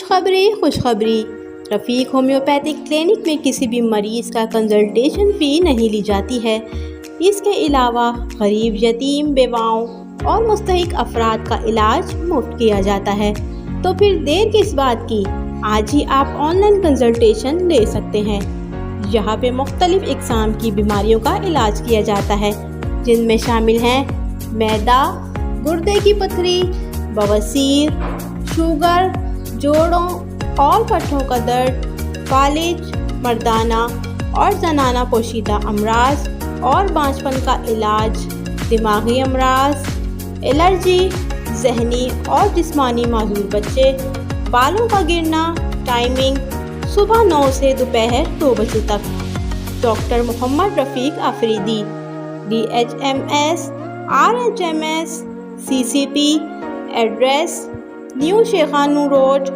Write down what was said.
خوشخبری رفیق homeopathic clinic میں کسی بھی مریض کا کنسلٹیشن فی نہیں لی جاتی ہے۔ اس کے علاوہ غریب، یتیم، بیواؤں اور مستحق افراد کا علاج مفت کیا جاتا ہے۔ تو پھر دیر کس بات کی، آج ہی آپ آن لائن کنسلٹیشن لے سکتے ہیں۔ یہاں پہ مختلف اقسام کی بیماریوں کا علاج کیا جاتا ہے، جن میں شامل ہیں معدہ، گردے کی پتھری، بواسیر، شوگر، جوڑوں اور پٹھوں کا درد، فالج، مردانہ اور زنانہ پوشیدہ امراض اور بانجھپن کا علاج، دماغی امراض، الرجی، ذہنی اور جسمانی معذور بچے، بالوں کا گرنا، ٹائمنگ صبح 9 سے دوپہر 2 بجے تک۔ Doctor Muhammad Rafiq Afridi, DHMS، RHMS، CCP، address new Shekhano road,